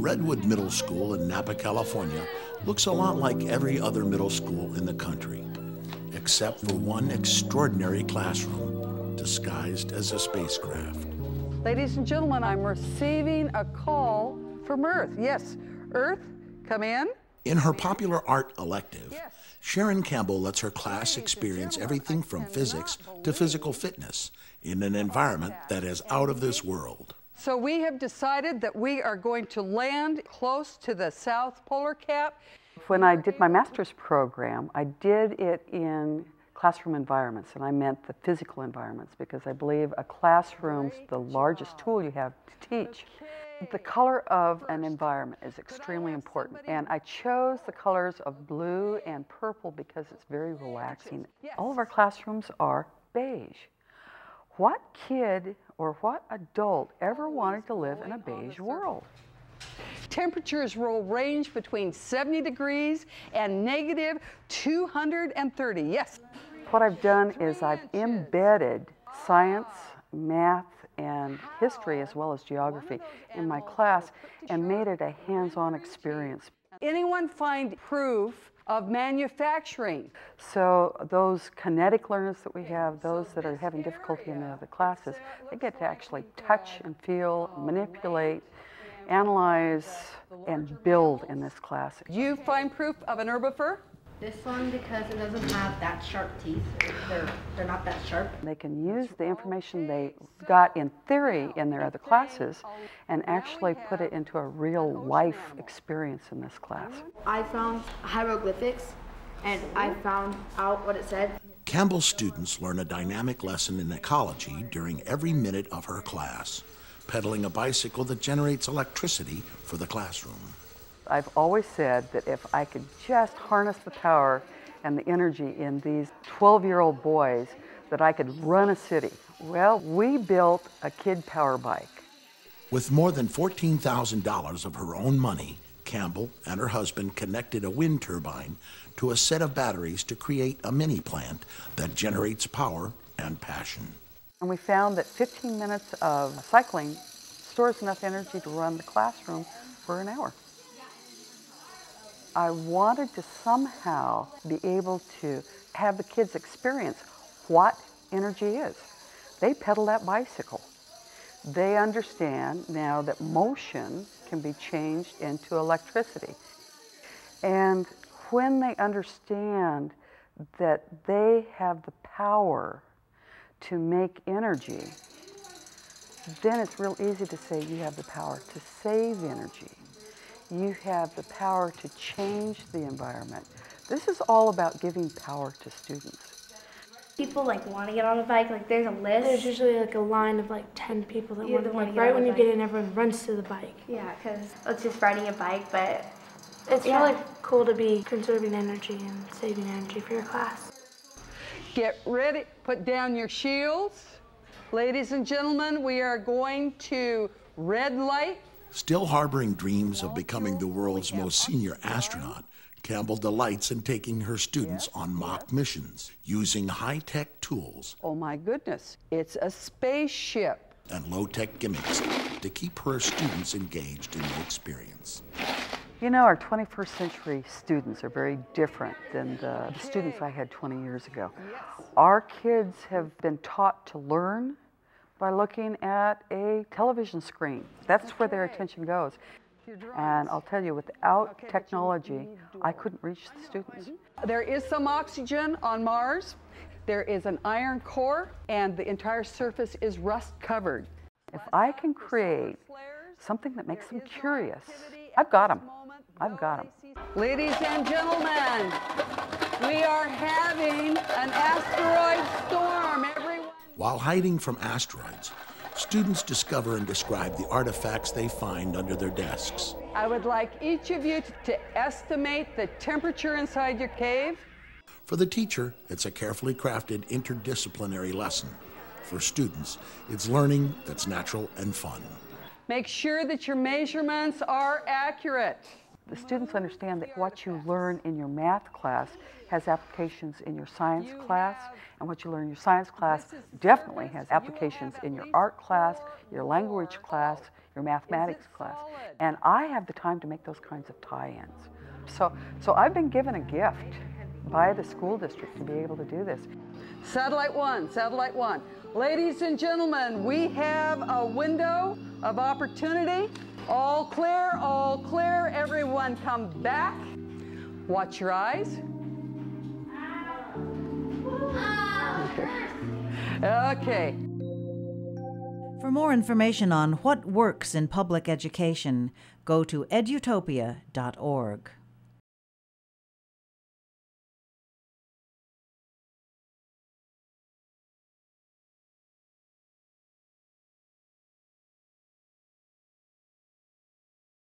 Redwood Middle School in Napa, California looks a lot like every other middle school in the country, except for one extraordinary classroom disguised as a spacecraft. Ladies and gentlemen, I'm receiving a call from Earth. Yes, Earth, come in. In her popular art elective, Sharon Campbell lets her class experience everything from physics to physical fitness in an environment that is out of this world. So we have decided that we are going to land close to the South Polar Cap. When I did my master's program, I did it in classroom environments, and I meant the physical environments, because I believe a classroom's the largest tool you have to teach. The color of an environment is extremely important, and I chose the colors of blue and purple because it's very relaxing. All of our classrooms are beige. What kid or what adult ever wanted to live in a beige world? Temperatures will range between 70 degrees and negative 230, yes. What I've done is I've embedded science, math, and history as well as geography in my class and made it a hands-on experience. Anyone find proof of manufacturing? So those kinetic learners that we have, those that are having difficulty in the other classes, they get to actually touch and feel, manipulate, analyze, and build in this class. You find proof of an herbivore? This one, because it doesn't have that sharp teeth. They're not that sharp. They can use the information they got in theory in their other classes and actually put it into a real life experience in this class. I found hieroglyphics, and I found out what it said. Campbell's students learn a dynamic lesson in ecology during every minute of her class, pedaling a bicycle that generates electricity for the classroom. I've always said that if I could just harness the power and the energy in these 12-year-old boys, that I could run a city. Well, we built a kid power bike. With more than $14,000 of her own money, Campbell and her husband connected a wind turbine to a set of batteries to create a mini plant that generates power and passion. And we found that 15 minutes of cycling stores enough energy to run the classroom for an hour. I wanted to somehow be able to have the kids experience what energy is. They pedal that bicycle. They understand now that motion can be changed into electricity. And when they understand that they have the power to make energy, then it's real easy to say you have the power to save energy. You have the power to change the environment. This is all about giving power to students. People want to get on a bike, there's a list. There's usually a line of 10 people that want to want to right when you get in, everyone runs to the bike. Yeah, because it's just riding a bike, but it's really cool to be conserving energy and saving energy for your class. Get ready, put down your shields. Ladies and gentlemen, we are going to red light. Still harboring dreams of becoming the world's most senior astronaut, Campbell delights in taking her students on mock missions, using high-tech tools. Oh my goodness, it's a spaceship. And low-tech gimmicks to keep her students engaged in the experience. You know, our 21st century students are very different than the students I had 20 years ago. Our kids have been taught to learn by looking at a television screen. That's where their attention goes. And I'll tell you, without technology, I couldn't reach the students. There is some oxygen on Mars. There is an iron core, and the entire surface is rust covered. If I can create something that makes them curious, I've got them. I've got them. Ladies and gentlemen, we are having an asteroid storm, everyone. While hiding from asteroids, students discover and describe the artifacts they find under their desks. I would like each of you to estimate the temperature inside your cave. For the teacher, it's a carefully crafted interdisciplinary lesson. For students, it's learning that's natural and fun. Make sure that your measurements are accurate. The students understand that what you learn in your math class has applications in your science class, and what you learn in your science class definitely has applications in your art class, your language class, your mathematics class. solid? And I have the time to make those kinds of tie-ins. So I've been given a gift by the school district to be able to do this. Satellite one, satellite one. Ladies and gentlemen, we have a window of opportunity. All clear, everyone come back. Watch your eyes. Okay. For more information on what works in public education, go to edutopia.org.